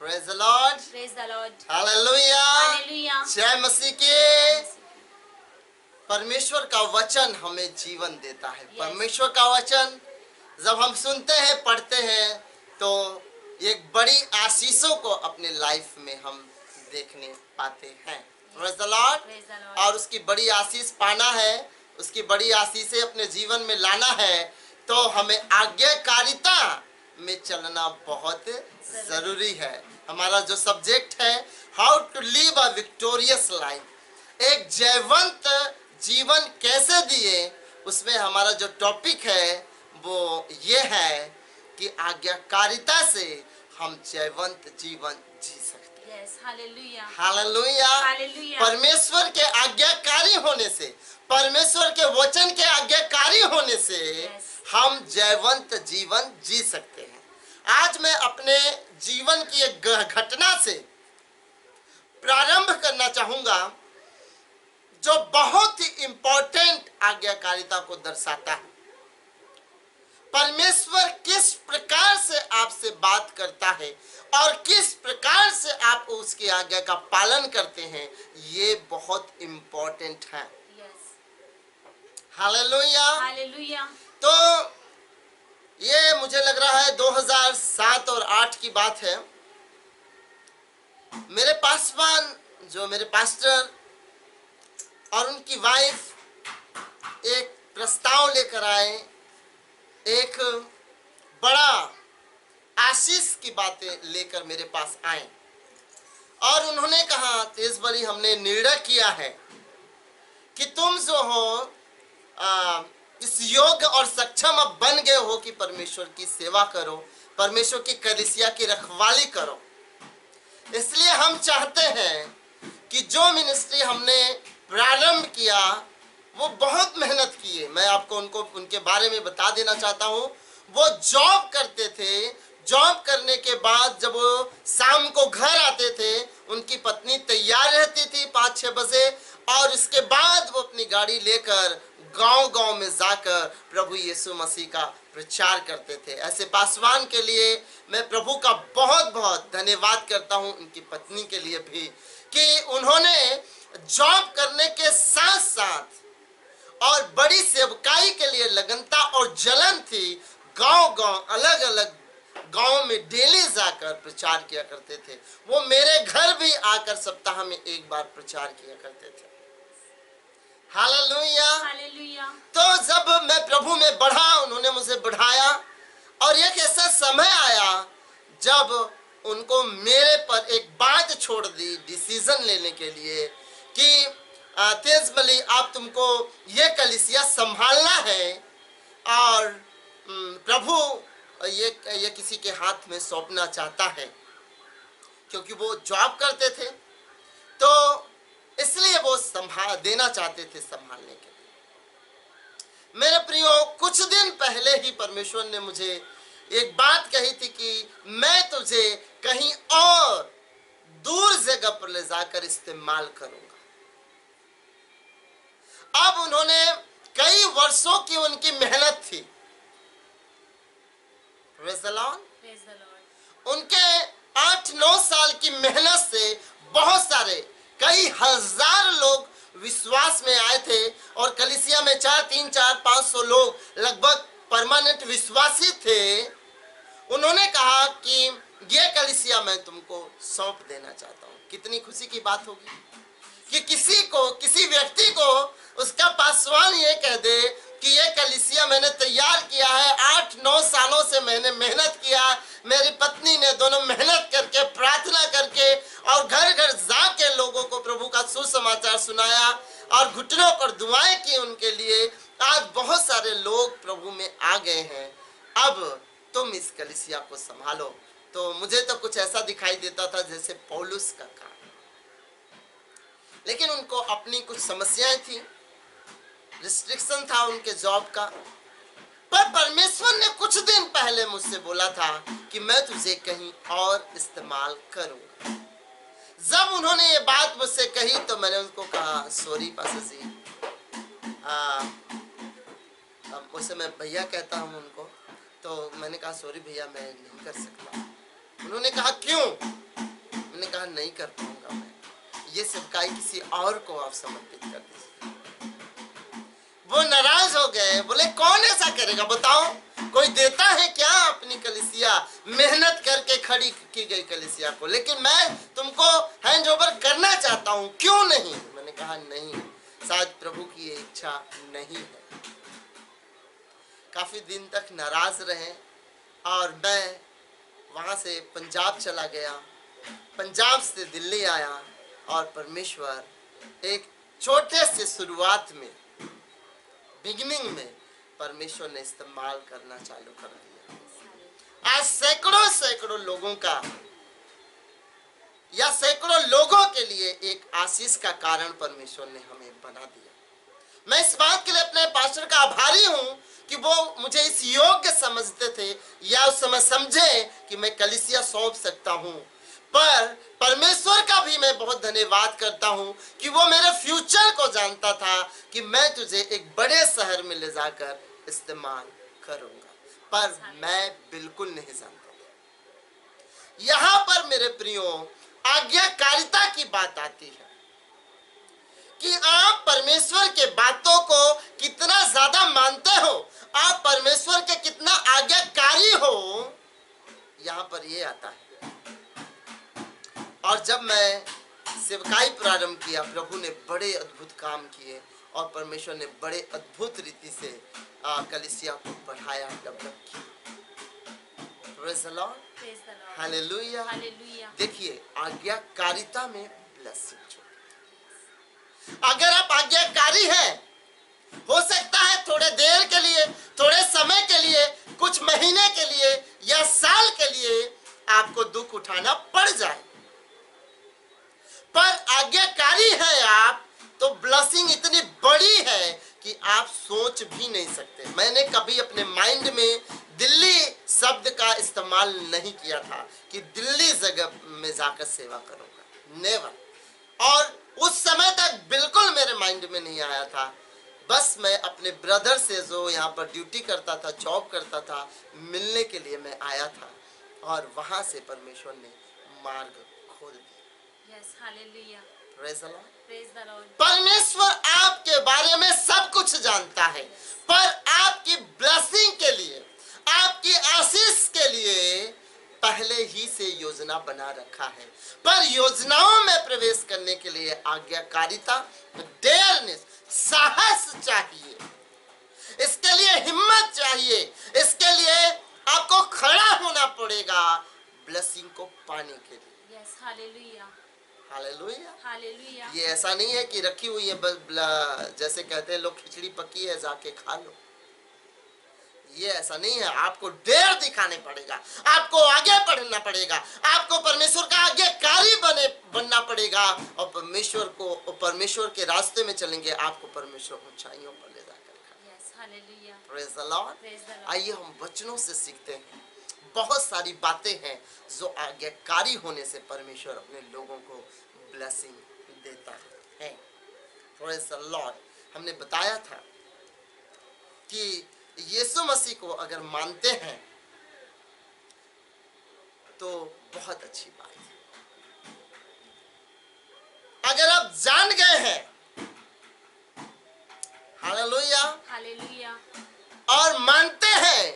Praise the Lord, praise the Lord, hallelujah, hallelujah, जय मसीह के। परमेश्वर का वचन हमें जीवन देता है। परमेश्वर का वचन जब हम सुनते हैं, पढ़ते हैं, तो एक बड़ी आशीषों को अपने लाइफ में हम देखने पाते हैं। Praise the Lord. और उसकी बड़ी आशीष पाना है, उसकी बड़ी आशीषें अपने जीवन में लाना है, तो हमें आज्ञाकारिता में चलना बहुत जरूरी है। हमारा जो सब्जेक्ट है, how to live a victorious life, एक जयवंत जीवन कैसे दिए, उसमें हमारा जो टॉपिक है वो ये है कि आज्ञाकारिता से हम जयवंत जीवन जी सकते हैं। Hallelujah, hallelujah. हालेलुया। परमेश्वर के आज्ञाकारी होने से, परमेश्वर के वचन के आज्ञाकारी होने से हम जयवंत जीवन जी सकते हैं। आज मैं अपने जीवन की एक घटना से प्रारंभ करना चाहूंगा जो बहुत ही इंपॉर्टेंट आज्ञाकारिता को दर्शाता है। परमेश्वर किस प्रकार से आपसे बात करता है और किस प्रकार से आप उसकी आज्ञा का पालन करते हैं, ये बहुत इंपॉर्टेंट है। Hallelujah, hallelujah. तो ये मुझे लग रहा है 2007 और 8 की बात है। मेरे पासवान जो मेरे पास्टर और उनकी वाइफ एक प्रस्ताव लेकर आए, एक बड़ा आशीष की बातें लेकर मेरे पास आए और उन्होंने कहा, तेजबरी हमने निर्णय किया है कि तुम जो हो इस योग्य और सक्षम अब बन गए हो कि परमेश्वर की सेवा करो, परमेश्वर की कलीसिया की रखवाली करो। इसलिए हम चाहते हैं कि जो मिनिस्ट्री हमने प्रारंभ किया वो बहुत मेहनत की है। मैं आपको उनके बारे में बता देना चाहता हूँ। वो जॉब करते थे, जॉब करने के बाद जब वो शाम को घर आते थे, उनकी पत्नी तैयार रहती थी 5-6 बजे, और इसके बाद वो अपनी गाड़ी लेकर गांव-गांव में जाकर प्रभु यीशु मसीह का प्रचार करते थे। ऐसे पासवान के लिए मैं प्रभु का बहुत बहुत धन्यवाद करता हूँ, उनकी पत्नी के लिए भी, कि उन्होंने जॉब करने के साथ साथ और बड़ी सेवकाई के लिए लगनता और जलन थी। गांव-गांव, अलग-अलग गांव में डेली जाकर प्रचार किया करते थे। वो मेरे घर भी आकर सप्ताह में एक बार प्रचार किया करते थे। Hallelujah, hallelujah. तो जब मैं प्रभु में बढ़ा, उन्होंने मुझे बढ़ाया और एक ऐसा समय आया जब उनको मेरे पर एक बात छोड़ दी डिसीजन लेने के लिए कि तेजबली आप तुमको ये कलीसिया संभालना है और प्रभु ये किसी के हाथ में सौंपना चाहता है, क्योंकि वो जॉब करते थे तो इसलिए वो संभाल देना चाहते थे संभालने के लिए। मेरे प्रियो, कुछ दिन पहले ही परमेश्वर ने मुझे एक बात कही थी कि मैं तुझे कहीं और दूर जगह पर ले जाकर इस्तेमाल करूंगा। अब उन्होंने कई वर्षों की उनकी मेहनत थी। Praise the Lord. उनके 8-9 साल की मेहनत से बहुत सारे, कई हजार लोग विश्वास में आए थे और कलीसिया में 300-400-500 लोग लगभग परमानेंट विश्वासी थे। उन्होंने कहा कि ये कलीसिया मैं तुमको सौंप देना चाहता हूँ। कितनी खुशी की बात होगी कि किसी व्यक्ति को उसका पासवान ये कह दे कि ये कलीसिया मैंने तैयार किया है, 8-9 सालों से मैंने मेहनत किया, मेरी पत्नी ने दोनों मेहनत करके, प्रार्थना करके और घर घर जाके लोगों को प्रभु का सुसमाचार सुनाया और घुटनों पर दुआएं की उनके लिए। आज बहुत सारे लोग प्रभु में आ गए हैं, अब तुम इस कलीसिया को संभालो। तो मुझे तो कुछ ऐसा दिखाई देता था जैसे पौलुस का काम, लेकिन उनको अपनी कुछ समस्याएं थी, रिस्ट्रिक्शन था उनके जॉब का। पर परमेश्वर ने कुछ दिन पहले मुझसे बोला था कि मैं तुझे कहीं और इस्तेमाल करूंगा। जब उन्होंने ये बात मुझसे कही तो मैंने उनको कहा, सॉरी पास्टर जी, उसे मैं भैया कहता हूँ उनको, तो मैंने कहा सॉरी भैया मैं नहीं कर सकता। उन्होंने कहा क्यों? नहीं कर पाऊंगा, मैं ये सेवकाई किसी और को आप समर्पित कर दीजिए। वो नाराज हो गए, बोले कौन ऐसा करेगा बताओ, कोई देता है क्या अपनी कलीसिया, मेहनत करके खड़ी की गई कलीसिया को, लेकिन मैं तुमको हैंड ओवर करना चाहता हूं, क्यों नहीं। मैंने कहा नहीं, शायद प्रभु की ये इच्छा नहीं है। काफी दिन तक नाराज रहे और मैं वहां से पंजाब चला गया, पंजाब से दिल्ली आया और परमेश्वर एक छोटे से शुरुआत में, बिगिनिंग में परमेश्वर ने इस्तेमाल करना चालू कर दिया। आज सैकड़ों सैकड़ों लोगों का या सैकड़ों लोगों के लिए एक आशीष का कारण परमेश्वर ने हमें बना दिया। मैं इस बात के लिए अपने पास्टर का आभारी हूं कि वो मुझे इस योग्य समझते थे या उस समय समझे कि मैं कलीसिया सौंप सकता हूं। पर परमेश्वर का भी मैं बहुत धन्यवाद करता हूं कि वो मेरे फ्यूचर को जानता था कि मैं तुझे एक बड़े शहर में ले जाकर इस्तेमाल करूंगा, पर मैं बिल्कुल नहीं जानता था। यहां पर मेरे प्रियो आज्ञाकारिता की बात आती है कि आप परमेश्वर के बातों को कितना ज्यादा मानते हो, आप परमेश्वर के कितना आज्ञाकारी हो, यहां पर ये आता है। और जब मैं सेवकाई प्रारंभ किया, प्रभु ने बड़े अद्भुत काम किए और परमेश्वर ने बड़े अद्भुत रीति से कलीसिया को बढ़ाया, डेवलप किया। Praise the Lord, hallelujah. देखिए आज्ञाकारिता में ब्लेसिंग, अगर आप आज्ञाकारी हैं, हो सकता है थोड़े देर के लिए, थोड़े समय के लिए, कुछ महीने के लिए या साल के लिए आपको दुख उठाना पड़ जाए, पर आज्ञाकारी है आप तो ब्लेसिंग इतनी बड़ी है कि आप सोच भी नहीं सकते। मैंने कभी अपने माइंड में दिल्ली शब्द का इस्तेमाल नहीं किया था कि दिल्ली जगह में जाकर सेवा करूंगा, नेवर। और उस समय तक बिल्कुल मेरे माइंड में नहीं आया था। बस मैं अपने ब्रदर से जो यहाँ पर ड्यूटी करता था, जॉब करता था, मिलने के लिए मैं आया था और वहां से परमेश्वर ने मार्ग खोल दिया। Yes, hallelujah. Praise the Lord. Praise the Lord. परमेश्वर आपके बारे में सब कुछ जानता है, पर आपकी ब्लेसिंग के लिए, आपकी आशीष के लिए पहले ही से योजना बना रखा है। पर योजनाओं में प्रवेश करने के लिए आज्ञाकारिता, डेयरनेस, साहस चाहिए, इसके लिए हिम्मत चाहिए, इसके लिए आपको खड़ा होना पड़ेगा ब्लेसिंग को पाने के लिए। Yes, hallelujah. हालेलुया। Hallelujah. ये ऐसा नहीं है कि रखी हुई है जैसे कहते हैं लोग, खिचड़ी पकी है जाके खा लो, ये ऐसा नहीं है। आपको डेयर दिखाने पड़ेगा, आपको आगे बढ़ना पड़ेगा, आपको परमेश्वर का आज्ञाकारी बनना पड़ेगा और परमेश्वर के रास्ते में चलेंगे, आपको परमेश्वर ऊंचाइयों पर ले जाकर खाएगा। Yes, hallelujah. Praise the Lord. Praise the Lord. आइए हम वचनों से सीखते हैं। बहुत सारी बातें हैं जो आज्ञाकारी होने से परमेश्वर अपने लोगों को ब्लेसिंग देता है। Praise the Lord. हमने बताया था कि यीशु मसीह को अगर मानते हैं तो बहुत अच्छी बात है। अगर आप जान गए हैं, हालेलुया, Hallelujah. और मानते हैं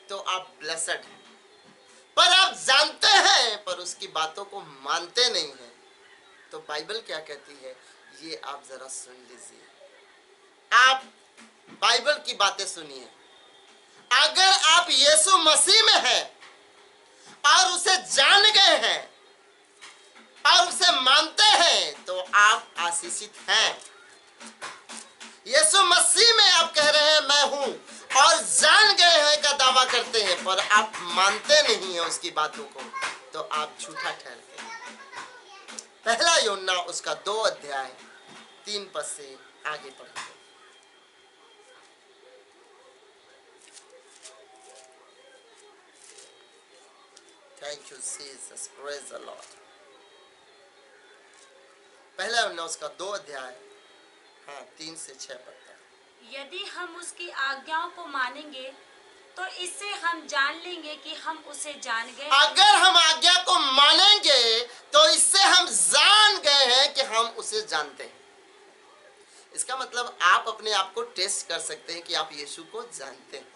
तो आप ब्लेस्ड हैं। पर आप जानते हैं पर उसकी बातों को मानते नहीं हैं, तो बाइबल क्या कहती है ये आप जरा सुन लीजिए। आप बाइबल की बातें सुनिए। अगर आप यीशु मसीह में हैं और उसे जान गए हैं और उसे मानते हैं तो आप आशीषित हैं। यीशु मसीह में आप कह रहे हैं मैं हूं और जान गए हैं का दावा करते हैं, पर आप मानते नहीं हैं उसकी बातों को, तो आप झूठा ठहरते हैं। पहला यूहन्ना उसका 2 अध्याय 3 पद से आगे पढ़ेंगे। Thank you Jesus, praise the Lord. पहला यूहन्ना उसका 2 अध्याय 3 से 6 पद तक। यदि हम उसकी आज्ञाओं को मानेंगे तो इससे हम जान लेंगे कि हम उसे जान गए। अगर हम आज्ञा को मानेंगे तो इससे हम उसे जानते हैं। इसका मतलब आप अपने आप को टेस्ट कर सकते हैं कि आप यीशु को जानते हैं।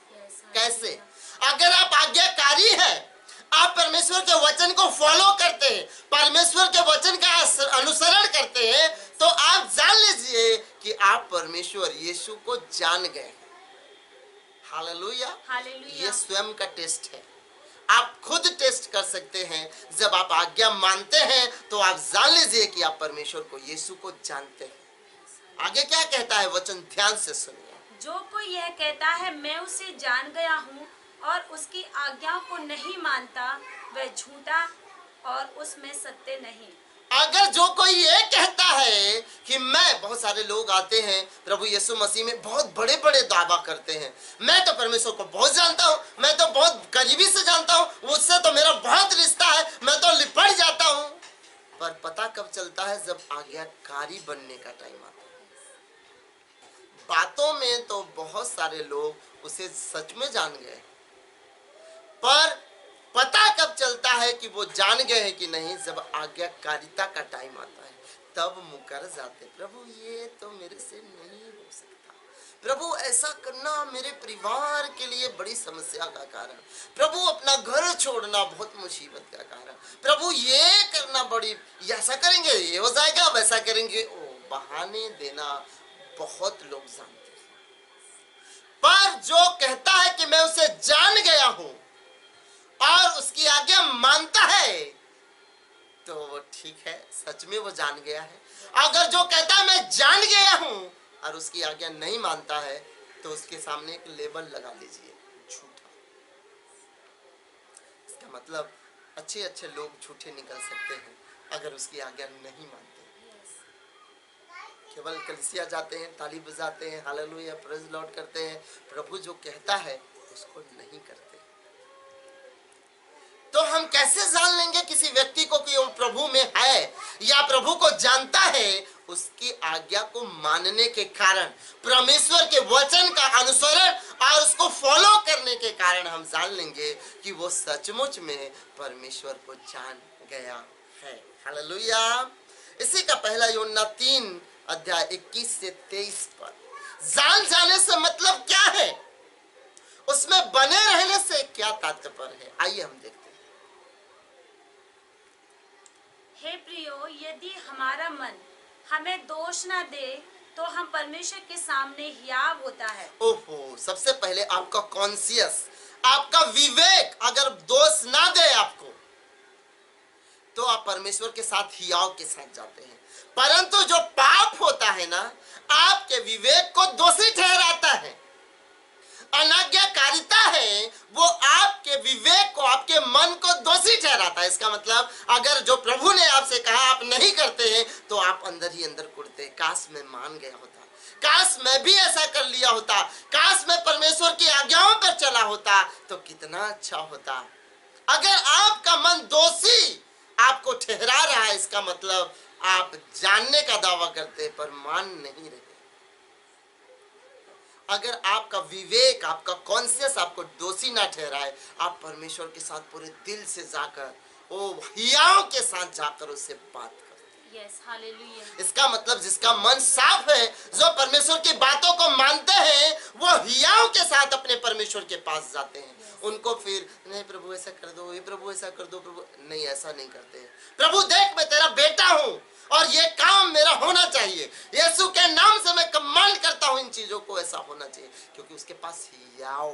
कैसे? अगर आप आज्ञाकारी है, आप परमेश्वर के वचन को फॉलो करते हैं, परमेश्वर के वचन का अनुसरण करते हैं, तो आप जान लीजिए कि आप परमेश्वर यीशु को जान गए। हालेलुया। ये स्वयं का टेस्ट है। आप खुद टेस्ट कर सकते हैं। जब आप आज्ञा मानते हैं तो आप जान लीजिए कि आप परमेश्वर को, यीशु को जानते हैं। आगे क्या कहता है वचन, ध्यान से सुनिए। जो कोई यह कहता है मैं उसे जान गया हूँ और उसकी आज्ञाओं को नहीं मानता, वह झूठा और उसमें सत्य नहीं। अगर जो कोई ये कहता है कि मैं, बहुत सारे लोग आते हैं प्रभु यीशु मसीह में बहुत बड़े बड़े दावा करते हैं, मैं तो परमेश्वर को बहुत जानता हूँ, मैं तो बहुत करीबी से जानता हूँ, उससे तो मेरा बहुत रिश्ता है, मैं तो लिपट जाता हूँ। पर पता कब चलता है? जब आज्ञाकारी बनने का टाइम आता है। बातों में तो बहुत सारे लोग उसे सच में जान गए, पर पता कब चलता है कि वो जान गए हैं कि नहीं? जब आज्ञाकारिता का टाइम आता है, तब मुकर जाते, प्रभु ये तो मेरे से नहीं हो सकता, प्रभु ऐसा करना मेरे परिवार के लिए बड़ी समस्या का कारण, प्रभु अपना घर छोड़ना बहुत मुसीबत का कारण, प्रभु ये करना बड़ी, ऐसा करेंगे ये हो जाएगा, वैसा करेंगे। ओ, बहाने देना बहुत लोग जानते हैं। पर जो कहता है कि मैं उसे जान गया हूं और उसकी आज्ञा मानता है, तो वो ठीक है, सच में वो जान गया है। अगर जो कहता है मैं जान गया हूं और उसकी आज्ञा नहीं मानता है, तो उसके सामने एक लेबल लगा लीजिए, झूठा। इसका मतलब अच्छे अच्छे लोग झूठे निकल सकते हैं अगर उसकी आज्ञा नहीं मानते। केवल कलीसिया जाते हैं, ताली बजाते हैं, हालेलुया प्रेज लॉर्ड करते हैं, प्रभु जो कहता है उसको नहीं करते। तो हम कैसे जान लेंगे किसी व्यक्ति को कि वो प्रभु में है या प्रभु को जानता है? उसकी आज्ञा को मानने के कारण, परमेश्वर के वचन का अनुसरण और उसको फॉलो करने के कारण हम जान लेंगे कि वो सचमुच में परमेश्वर को जान गया है। हालेलुया। इसी का पहला यूहन्ना 3 अध्याय 21 से 23 पर। जान जाने से मतलब क्या है, उसमें बने रहने से क्या तात्पर्य है, आइए हम देखते हैं। हे प्रियो, यदि हमारा मन हमें दोष न दे तो हम परमेश्वर के सामने हियाव होता है। ओहो, सबसे पहले आपका कॉन्शियस, आपका विवेक अगर दोष ना दे आपको, तो आप परमेश्वर के साथ हियाव के साथ जाते हैं। परंतु जो पाप होता है ना, आपके विवेक को दोषी ठहराता है। अनाज्ञाकारिता है वो आपके विवेक को, आपके मन को दोषी ठहराता है। इसका मतलब अगर जो प्रभु ने आपसे कहा आप नहीं करते हैं, तो आप अंदर ही अंदर कुड़ते, काश मैं मान गया होता, काश मैं भी ऐसा कर लिया होता, काश मैं परमेश्वर की आज्ञाओं पर चला होता तो कितना अच्छा होता। अगर आपका मन दोषी आपको ठहरा रहा है, इसका मतलब आप जानने का दावा करते पर मान नहीं रहे। अगर आपका विवेक, आपका कॉन्शियस आपको दोषी ना ठहराए, आप परमेश्वर के साथ पूरे दिल से जाकर, ओ हियाव के साथ जाकर उससे बात करते। Yes, hallelujah. इसका मतलब जिसका मन साफ है, जो परमेश्वर की बातों को मानते हैं, वो हियाव के साथ अपने परमेश्वर के पास जाते हैं। उनको फिर नहीं प्रभु ऐसा कर दो, ये प्रभु ऐसा कर दो, प्रभु नहीं, ऐसा नहीं करते हैं। प्रभु देख, मैं तेरा बेटा हूं और ये काम मेरा होना चाहिए, यीशु के नाम से मैं कमांड करता हूं इन चीजों को, ऐसा होना चाहिए, क्योंकि उसके पास हियाव।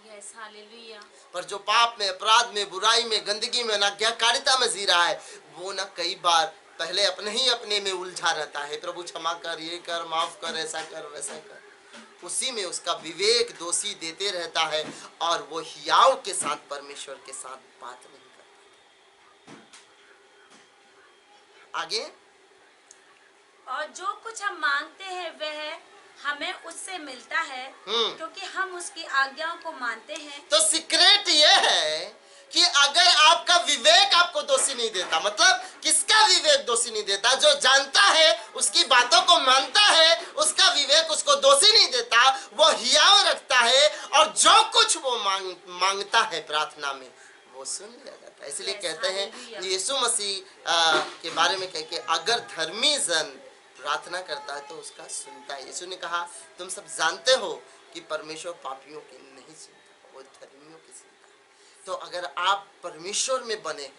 Yes, hallelujah. पर जो पाप में, अपराध में, बुराई में, गंदगी में, अनाज्ञाकारिता में जी रहा है, वो ना कई बार पहले अपने में उलझा रहता है। प्रभु क्षमा कर, ये कर, माफ कर, ऐसा कर, वैसा कर। उसी में उसका विवेक दोषी देते रहता है और वो हियाव के साथ परमेश्वर के साथ बात नहीं करता। आगे, और जो कुछ हम मांगते हैं वह हमें उससे मिलता है, क्योंकि हम उसकी आज्ञाओं को मानते हैं। तो सीक्रेट ये है कि अगर आपका विवेक आपको दोषी नहीं देता, मतलब किसका विवेक दोषी नहीं देता? जो जानता है, उसकी बातों को मानता है, उसका विवेक उसको दोषी नहीं देता, वो हियाव रखता है और जो कुछ वो मांगता है प्रार्थना में, वो सुन लिया जाता है। इसलिए कहते हैं यीशु मसीह के बारे में कह के, अगर धर्मी जन प्रार्थना करता है तो उसका सुनता है। यीशु ने कहा तुम सब जानते हो कि परमेश्वर पापियों की नहीं सुनता, वो धर्मियों की सुनता है। तो अगर आप परमेश्वर में बने,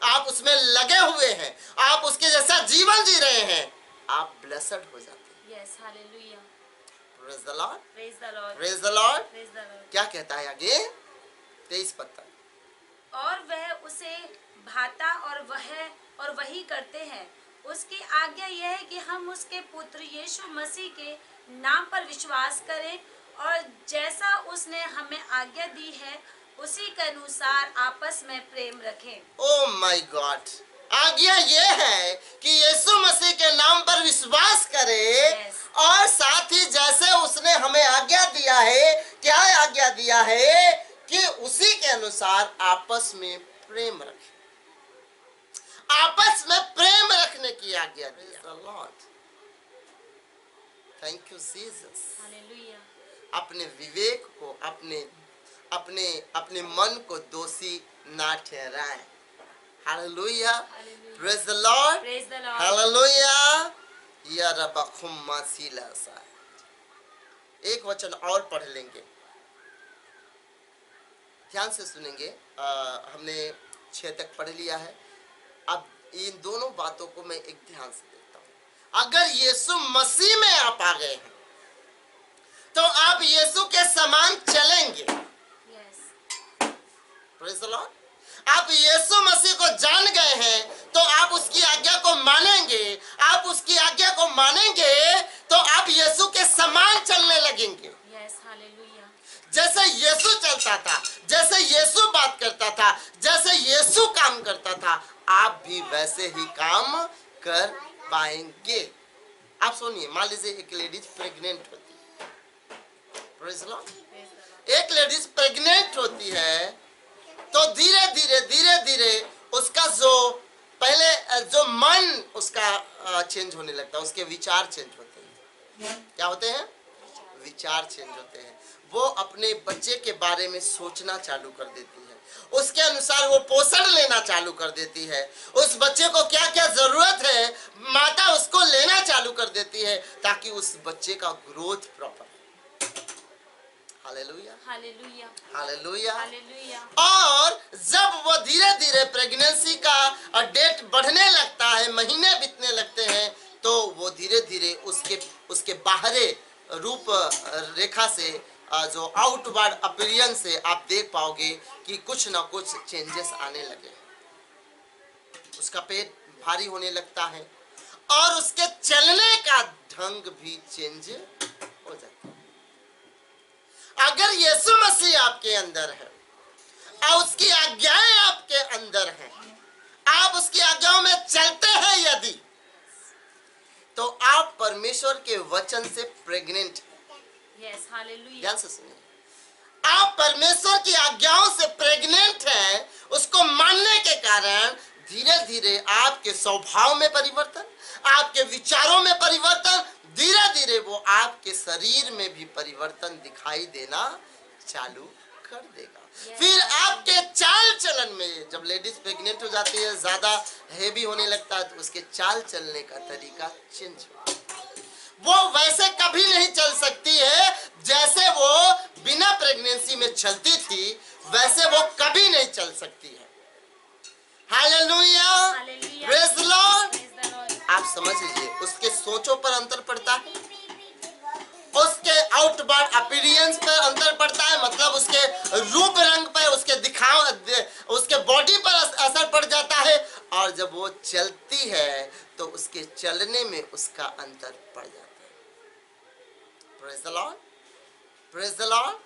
आप उसमें लगे हुए हैं, आप उसके जैसा जीवन जी रहे हैं, आप ब्लेसड हो जाते हैं। Yes, hallelujah. Praise the Lord, Praise the Lord. Praise the Lord. Praise the Lord. क्या कहता है आगे 23 पद तक? और वह उसे भाता और वही करते हैं। उसकी आज्ञा यह है कि हम उसके पुत्र यीशु मसीह के नाम पर विश्वास करें और जैसा उसने हमें आज्ञा दी है उसी के अनुसार आपस में प्रेम रखें। ओ माय गॉड, आज्ञा ये है कि यीशु मसीह के नाम पर विश्वास करें Yes. और साथ ही जैसे उसने हमें आज्ञा दिया है, क्या आज्ञा दिया है कि उसी के अनुसार आपस में प्रेम रखें। आपस में प्रेम रखने की आज्ञा दी है। Lord, thank you Jesus. Hallelujah. अपने विवेक को, अपने मन को दोषी ना ठहराए। Hallelujah, praise the Lord, Praise the Lord. Hallelujah. या रबखुम मासीला सा। एक वचन और पढ़ लेंगे, ध्यान से सुनेंगे। हमने 6 तक पढ़ लिया है। अब इन दोनों बातों को मैं एक ध्यान से देखता हूं। अगर यीशु मसीह में आप आ गए हैं तो आप यीशु के समान चलेंगे। Yes. Praise the Lord. आप यीशु मसीह को जान गए हैं तो आप उसकी आज्ञा को मानेंगे। आप उसकी आज्ञा को मानेंगे तो आप यीशु के समान चलने लगेंगे। Yes, hallelujah. जैसे यीशु चलता था, जैसे यीशु बात करता था, जैसे यीशु काम करता था, आप भी वैसे ही काम कर पाएंगे। आप सुनिए, मान लीजिए एक लेडीज प्रेग्नेंट होती है। Praise the Lord. Praise the Lord. एक लेडीज प्रेग्नेंट होती है तो धीरे धीरे उसका जो मन उसका चेंज होने लगता है, उसके विचार चेंज होते हैं। क्या होते हैं? विचार चेंज होते हैं। वो अपने बच्चे के बारे में सोचना चालू कर देती है, उसके अनुसार वो पोषण लेना चालू कर देती है। उस बच्चे को क्या क्या जरूरत है माता उसको लेना चालू कर देती है ताकि उस बच्चे का growth proper. Hallelujah, Hallelujah. Hallelujah. Hallelujah. और जब वो धीरे धीरे प्रेगनेंसी का डेट बढ़ने लगता है, महीने बीतने लगते हैं, तो वो धीरे धीरे उसके बाहरी रूप रेखा से, जो आउटवर्ड अपीयरेंस से आप देख पाओगे कि कुछ ना कुछ चेंजेस आने लगे। उसका पेट भारी होने लगता है और उसके चलने का ढंग भी चेंज हो जाता है। अगर यीशु मसीह आपके अंदर है और उसकी आज्ञाएं आपके अंदर हैं, आप उसकी आज्ञाओं में चलते हैं यदि, तो आप परमेश्वर के वचन से प्रेग्नेंट हैं। Yes, hallelujah. ध्यान से सुनिए, आप परमेश्वर की आज्ञाओं से प्रेग्नेंट हैं। उसको मानने के कारण धीरे धीरे आपके स्वभाव में परिवर्तन, आपके विचारों में परिवर्तन, धीरे धीरे वो आपके शरीर में भी परिवर्तन दिखाई देना चालू कर देगा। फिर आपके चाल चलन में, जब लेडीज प्रेग्नेंट हो जाती है, ज्यादा हेवी होने लगता है, तो उसके चाल चलने का तरीका चेंज होता है। वो वैसे कभी नहीं चल सकती है जैसे वो बिना प्रेगनेंसी में चलती थी, वैसे वो कभी नहीं चल सकती है। Hallelujah, Hallelujah. Praise the Lord. Praise the Lord. आप समझ लीजिए, उसके सोचों पर अंतर पड़ता है, उसके आउटवर्ड अपीयरेंस पर अंतर पड़ता है, मतलब उसके रूप रंग पर, उसके बॉडी पर असर पड़ जाता है। और जब वो चलती है तो उसके चलने में उसका अंतर पड़ जाता है। Praise the Lord, praise the Lord,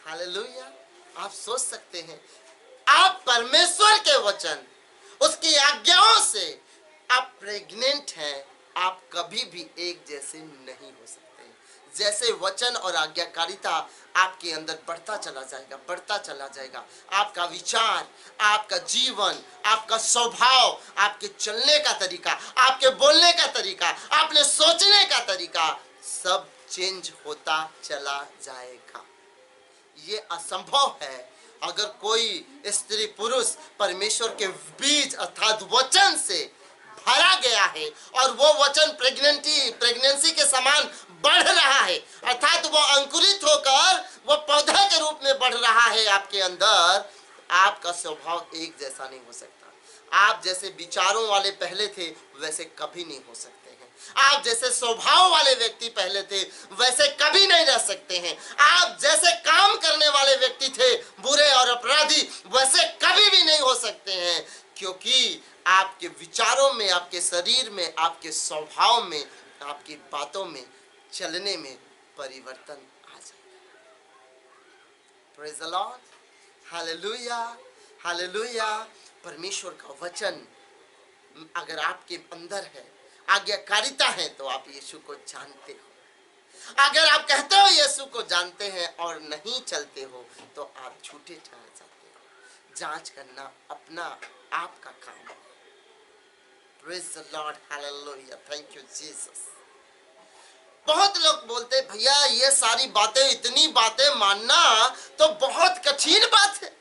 hallelujah. आप सोच सकते हैं, आप परमेश्वर के वचन, उसकी आज्ञाओं से आप प्रेग्नेंट हैं, आप कभी भी एक जैसे नहीं हो सकते। जैसे वचन और आज्ञाकारिता आपके अंदर बढ़ता चला जाएगा, आपका विचार, आपका जीवन, आपका स्वभाव, आपके चलने का तरीका, आपके बोलने का तरीका, आपने सोचने का तरीका, सब चेंज होता चला जाएगा। ये असंभव है अगर कोई स्त्री पुरुष परमेश्वर के बीज अर्थात वचन से भरा गया है और वो वचन प्रेगनेंसी के समान बढ़ रहा है, अर्थात वो अंकुरित होकर वो पौधा के रूप में बढ़ रहा है आपके अंदर, आपका स्वभाव एक जैसा नहीं हो सकता। आप जैसे विचारों वाले पहले थे वैसे कभी नहीं हो सकते हैं। आप जैसे स्वभाव वाले व्यक्ति पहले थे वैसे कभी नहीं रह सकते हैं। आप जैसे काम करने वाले व्यक्ति थे बुरे और अपराधी वैसे कभी भी नहीं हो सकते हैं, क्योंकि आपके विचारों में, आपके शरीर में, आपके स्वभाव में, आपकी बातों में, चलने में परिवर्तन आ जाएगा। Praise the Lord, hallelujah, hallelujah. परमेश्वर का वचन अगर आपके अंदर है, आज्ञाकारिता है, तो आप यीशु को जानते हो। अगर आप कहते हो यीशु को जानते हैं और नहीं चलते हो तो आप झूठे ठहर जाते हो। जांच करना अपना आपका काम है। Praise the Lord, hallelujah, thank you Jesus. बहुत लोग बोलते भैया ये सारी बातें, इतनी बातें मानना तो बहुत कठिन बात है,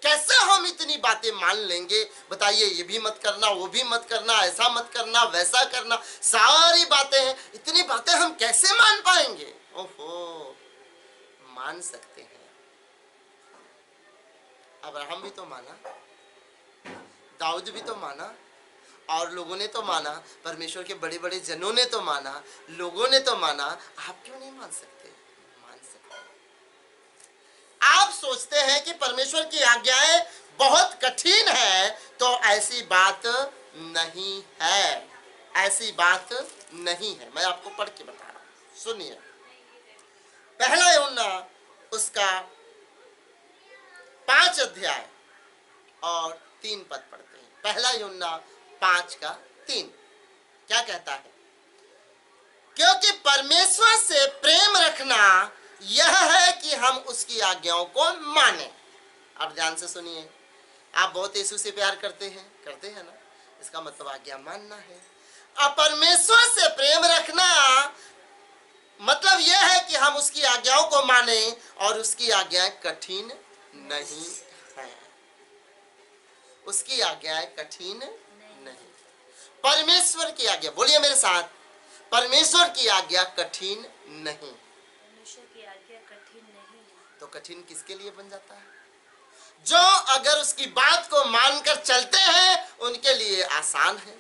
कैसे हम इतनी बातें मान लेंगे? बताइए, ये भी मत करना, वो भी मत करना, ऐसा मत करना, वैसा करना, सारी बातें हैं, इतनी बातें हम कैसे मान पाएंगे? ओहो, मान सकते हैं। अब्राहम भी तो माना, दाऊद भी तो माना, और लोगों ने तो माना, परमेश्वर के बड़े बड़े जनों ने तो माना, लोगों ने तो माना, आप क्यों नहीं मान सकते? मान सकते। आप सोचते हैं कि परमेश्वर की आज्ञाएं बहुत कठिन है, तो ऐसी बात नहीं है, ऐसी बात नहीं है। मैं आपको पढ़ के बता रहा हूं, सुनिए। पहला यूहन्ना उसका 5 अध्याय और 3 पद पढ़ते हैं। पहला यूहन्ना 5:3 क्या कहता है? क्योंकि परमेश्वर से प्रेम रखना यह है कि हम उसकी आज्ञाओं को माने। अब ध्यान से सुनिए, आप बहुत यीशु से प्यार करते हैं ना, इसका मतलब आज्ञा मानना है। अब परमेश्वर से प्रेम रखना मतलब यह है कि हम उसकी आज्ञाओं को माने, और उसकी आज्ञाएं कठिन नहीं है। उसकी आज्ञाएं कठिन नहीं। परमेश्वर की आज्ञा, बोलिए मेरे साथ, परमेश्वर की आज्ञा कठिन नहीं। परमेश्वर की आज्ञा कठिन नहीं है। तो कठिन किसके लिए बन जाता है? जो अगर उसकी बात को मानकर चलते हैं उनके लिए आसान है,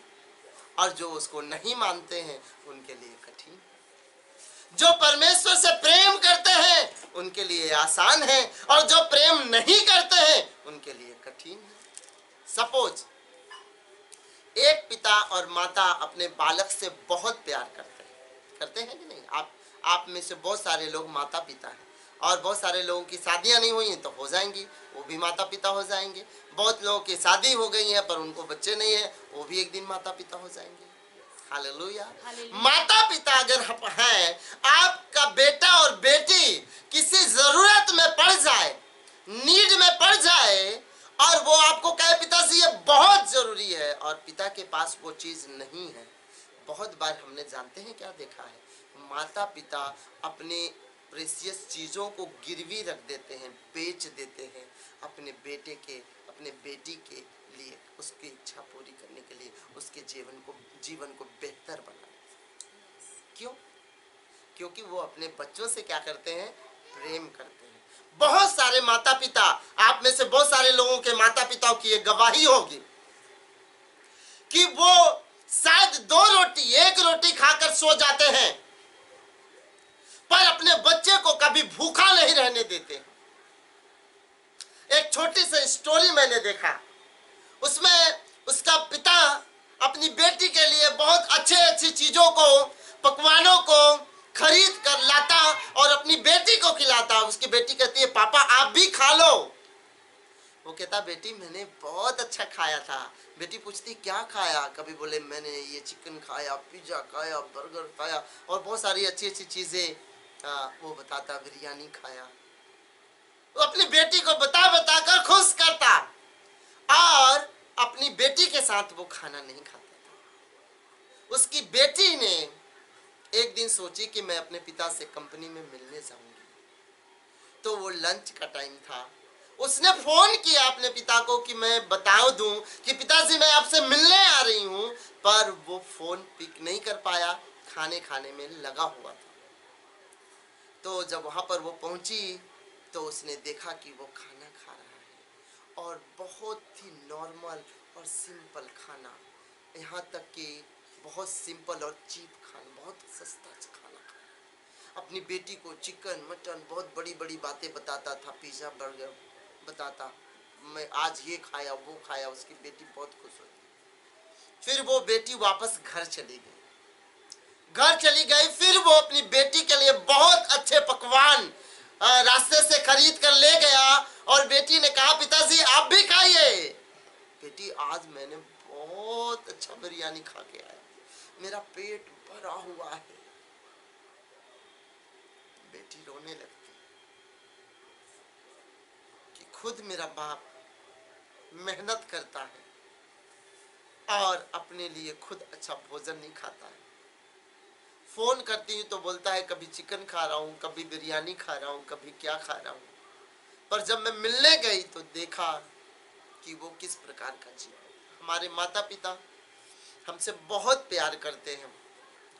और जो उसको नहीं मानते हैं उनके लिए कठिन है। जो परमेश्वर से प्रेम करते हैं उनके लिए आसान है, और जो प्रेम नहीं करते हैं उनके लिए कठिन है। सपोज एक पिता और माता अपने बालक से बहुत प्यार करते हैं कि नहीं? आप में से बहुत सारे लोग माता पिता हैं, और बहुत सारे लोगों की शादियां नहीं हुई तो हो जाएंगी, वो भी माता पिता हो जाएंगे। बहुत लोगों की शादी हो गई है पर उनको बच्चे नहीं है, वो भी एक दिन माता पिता हो जाएंगे। हालेलुया। माता पिता अगर हैं, आपका बेटा और बेटी किसी जरूरत में पड़ जाए, नीड में पड़ जाए, और वो आपको कहे पिताजी ये बहुत जरूरी है, और पिता के पास वो चीज नहीं है, बहुत बार हमने जानते हैं क्या देखा है, माता पिता अपने प्रेशियस चीजों को गिरवी रख देते हैं, बेच देते हैं अपने बेटे के, अपने बेटी के लिए, उसकी इच्छा पूरी करने के लिए, उसके जीवन को बेहतर बनाने। क्यों? क्योंकि वो अपने बच्चों से क्या करते हैं? प्रेम करते हैं। बहुत सारे माता पिता, आप में से बहुत सारे लोगों के माता पिताओं की ये गवाही होगी कि वो शायद 2 रोटी 1 रोटी खाकर सो जाते हैं, पर अपने बच्चे को कभी भूखा नहीं रहने देते। एक छोटी सी स्टोरी मैंने देखा, उसमें उसका पिता अपनी बेटी के लिए बहुत अच्छी चीजों को, पकवानों को खरीद कर लाता और अपनी बेटी को खिलाता। उसकी बेटी कहती है पापा आप भी खा लो। वो कहता बेटी मैंने बहुत अच्छा खाया था। बेटी पूछती क्या खाया? कभी बोले मैंने ये चिकन खाया, पिज्जा खाया, बर्गर खाया, और बहुत सारी अच्छी चीजें वो बताता, बिरयानी खाया। वो अपनी बेटी को बता कर खुश करता, और अपनी बेटी के साथ वो खाना नहीं खाता था। उसकी बेटी ने एक दिन सोची कि मैं अपने पिता से कंपनी में मिलने जाऊंगी, तो वो लंच का टाइम था। उसने फोन किया अपने पिता को कि मैं बता दूं कि पिताजी मैं आपसे मिलने आ रही हूं, पर वो फोन पिक नहीं कर पाया, खाने में लगा हुआ था। तो जब वहां पर वो पहुंची तो उसने देखा कि वो खाना खा रहा है और बहुत ही नॉर्मल और सिंपल खाना, यहाँ तक कि बहुत सिंपल और चीप खाना, बहुत सस्ता खाना खा रहा है। अपनी बेटी को चिकन मटन बहुत बड़ी बड़ी बातें बताता था, पिज्जा बर्गर बताता, मैं आज ये खाया वो खाया, उसकी बेटी बहुत खुश होती। फिर वो बेटी वापस घर चली गई। फिर वो अपनी बेटी के लिए बहुत अच्छे पकवान रास्ते से खरीद कर ले गया और बेटी ने कहा, पिताजी आप भी खाइए। बेटी आज मैंने बहुत अच्छा बिरयानी खा के आया, मेरा पेट भरा हुआ है। बेटी रोने लगती कि खुद मेरा बाप मेहनत करता है और अपने लिए खुद अच्छा भोजन नहीं खाता है। फोन करती हूँ तो बोलता है कभी चिकन खा रहा हूँ, कभी बिरयानी खा रहा हूँ, कभी क्या खा रहा हूँ। पर जब मैं मिलने गई तो देखा कि वो किस प्रकार का जीवन। हमारे माता पिता हमसे बहुत प्यार करते हैं,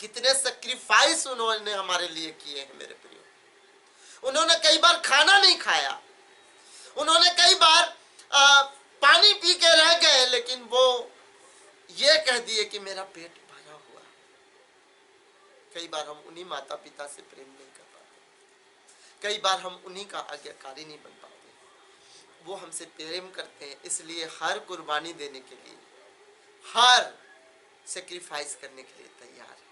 कितने सैक्रिफाइस उन्होंने हमारे लिए किए हैं मेरे प्रियो। उन्होंने कई बार खाना नहीं खाया, उन्होंने कई बार पानी पी के रह गए, लेकिन वो ये कह दिए कि मेरा पेट भरा हुआ। कई बार हम उन्हीं माता पिता से प्रेम नहीं कर पाते, कई बार हम उन्हीं का आज्ञाकारी नहीं बन पाते। वो हमसे प्रेम करते हैं, इसलिए हर कुर्बानी देने के लिए, हर सेक्रीफाइस करने के लिए तैयार है।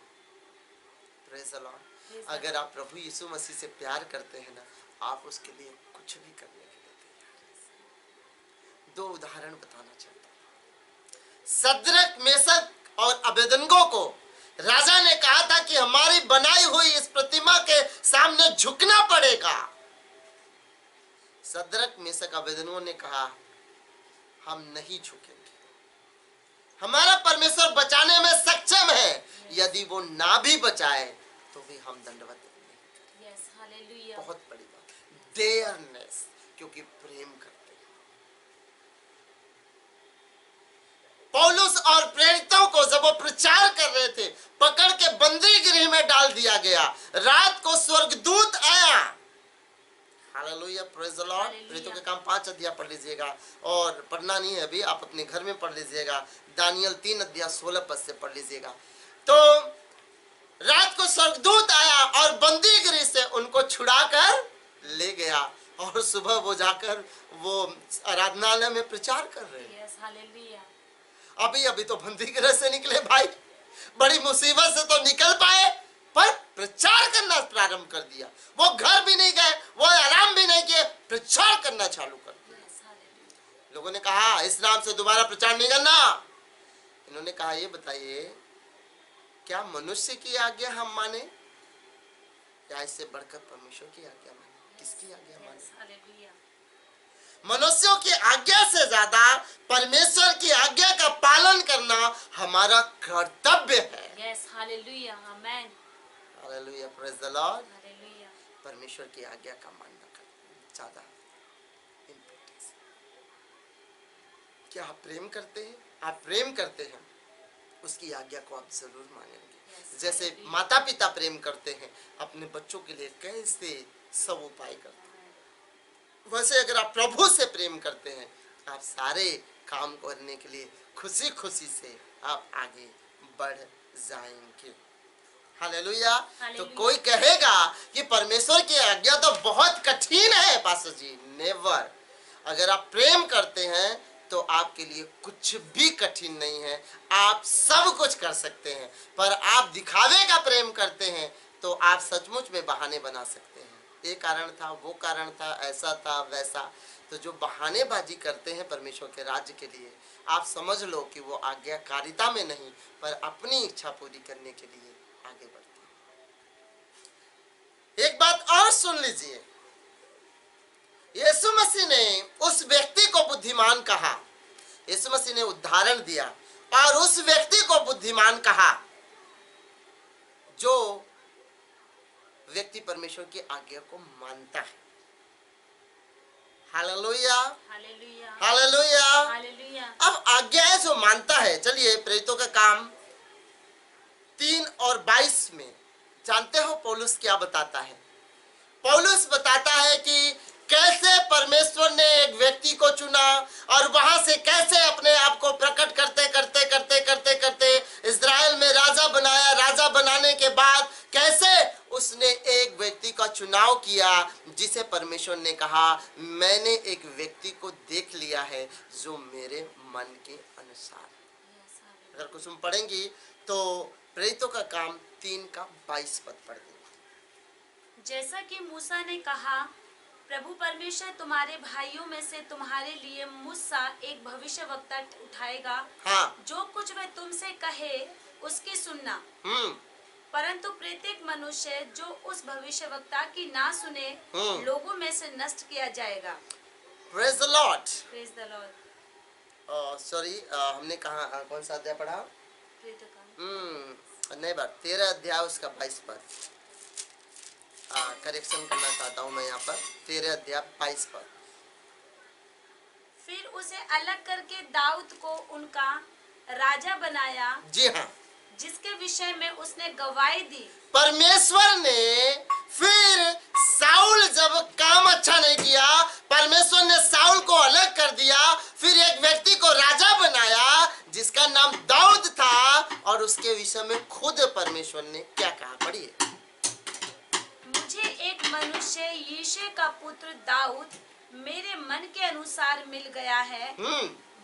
Praise the Lord. अगर आप प्रभु यीशु मसीह से प्यार करते हैं ना, आप उसके लिए कुछ भी करने के लिए तैयार हैं। दो उदाहरण बताना चाहता हूं। सद्रक, मेशक और अबेदनगो को राजा ने कहा था कि हमारी बनाई हुई इस प्रतिमा के सामने झुकना पड़ेगा। सद्रक, मेशक, अबेदनगो ने कहा हम नहीं झुकेंगे, हमारा परमेश्वर बचाने में सक्षम है, यदि वो ना भी बचाए तो भी हम दंडवत नहीं करेंगे। बहुत बड़ी बात, देयरनेस, क्योंकि प्रेम करते हैं। पौलुस और प्रेरितों को जब वो प्रचार कर रहे थे, पकड़ के बंदी गृह में डाल दिया गया। रात को स्वर्गदूत आया। Hallelujah, praise the Lord. प्रेरितों के काम 5 अध्याय पढ़ लीजिएगा, और पढ़ना नहीं है अभी, आप अपने घर में पढ़ लीजिएगा। दानियल 3 अध्याय 16 पद से पढ़ लीजिएगा। तो रात को स्वर्गदूत आया और बंदी गृह से उनको छुड़ाकर ले गया, और सुबह वो जाकर वो आराधनालय में प्रचार कर रहे हैं। अभी तो बंदी गृह से निकले भाई, बड़ी मुसीबत से तो निकल पाए, पर प्रचार करना प्रारंभ कर दिया। वो घर भी नहीं गए, वो आराम भी नहीं किए, प्रचार करना चालू कर दिया। लोगों ने कहा इस नाम से दोबारा प्रचार नहीं करना। इन्होंने कहा ये बताइए, क्या मनुष्य की आज्ञा हम माने या इससे बढ़कर परमेश्वर की आज्ञा माने? किसकी आज्ञा माने? मनुष्यों की आज्ञा से ज्यादा परमेश्वर की आज्ञा का पालन करना हमारा कर्तव्य है। Hallelujah, amen, hallelujah, praise the Lord. Hallelujah. परमेश्वर की आज्ञा का मानना ज्यादा इम्पोर्टेंस। क्या आप प्रेम करते हैं? आप प्रेम करते हैं, उसकी आज्ञा को आप जरूर मानेंगे। जैसे माता पिता प्रेम करते हैं, अपने बच्चों के लिए कैसे सब उपाय करते हैं, वैसे अगर आप प्रभु से प्रेम करते हैं, आप सारे काम करने के लिए खुशी खुशी से आप आगे बढ़ जाएंगे। हालेलुया। तो कोई कहेगा कि परमेश्वर की आज्ञा तो बहुत कठिन है पास्टर जी, नेवर। अगर आप प्रेम करते हैं तो आपके लिए कुछ भी कठिन नहीं है, आप सब कुछ कर सकते हैं। पर आप दिखावे का प्रेम करते हैं तो आप सचमुच में बहाने बना सकते हैं। ये कारण था, वो कारण था, ऐसा था, वैसा। तो जो बहानेबाजी करते हैं परमेश्वर के राज्य के लिए, आप समझ लो कि वो आज्ञाकारिता में नहीं, पर अपनी इच्छा पूरी करने के लिए आगे बढ़ते हैं। एक बात और सुन लीजिए, यीशु मसीह ने उस व्यक्ति को बुद्धिमान कहा। यीशु मसीह ने उदाहरण दिया और उस व्यक्ति को बुद्धिमान कहा जो व्यक्ति परमेश्वर की आज्ञा को मानता है। Hallelujah, hallelujah, hallelujah. हालेलुया। अब आज्ञा है जो मानता है। चलिए प्रेरितों का काम 3:22 में जानते हो पौलुस क्या बताता है? पौलुस बताता है कि कैसे परमेश्वर ने एक व्यक्ति को चुना और वहां से कैसे अपने आप को प्रकट करते करते करते करते करते इस्राएल में राजा बनाया। राजा बनाने के बाद कैसे उसने एक व्यक्ति का चुनाव किया जिसे परमेश्वर ने कहा, मैंने एक व्यक्ति को देख लिया है जो मेरे मन के अनुसार। अगर कुछ हम पढ़ेंगी तो प्रेरितों का काम 3:22 पढ़ देंगे। जैसा कि मूसा ने कहा, प्रभु परमेश्वर तुम्हारे भाइयों में से तुम्हारे लिए मुझसा एक भविष्यवक्ता उठाएगा। हाँ। जो कुछ वह तुमसे कहे उसकी सुनना। परंतु प्रत्येक मनुष्य जो उस भविष्यवक्ता की ना सुने लोगों में से नष्ट किया जाएगा। Praise the Lord. Praise the Lord. Sorry, हमने कहा कौन सा अध्याय पढ़ा? नहीं बात 13 अध्याय उसका 22 पद। करेक्शन करना चाहता हूँ मैं यहाँ पर, 13 अध्याय 22 पद। फिर उसे अलग करके दाऊद को उनका राजा बनाया। जी हाँ, जिसके विषय में उसने गवाही दी। परमेश्वर ने फिर साउल जब काम अच्छा नहीं किया, परमेश्वर ने साउल को अलग कर दिया, फिर एक व्यक्ति को राजा बनाया जिसका नाम दाऊद था और उसके विषय में खुद परमेश्वर ने क्या कहा, पढ़िए। मुझे एक मनुष्य यिशै का पुत्र दाऊद मेरे मन के अनुसार मिल गया है।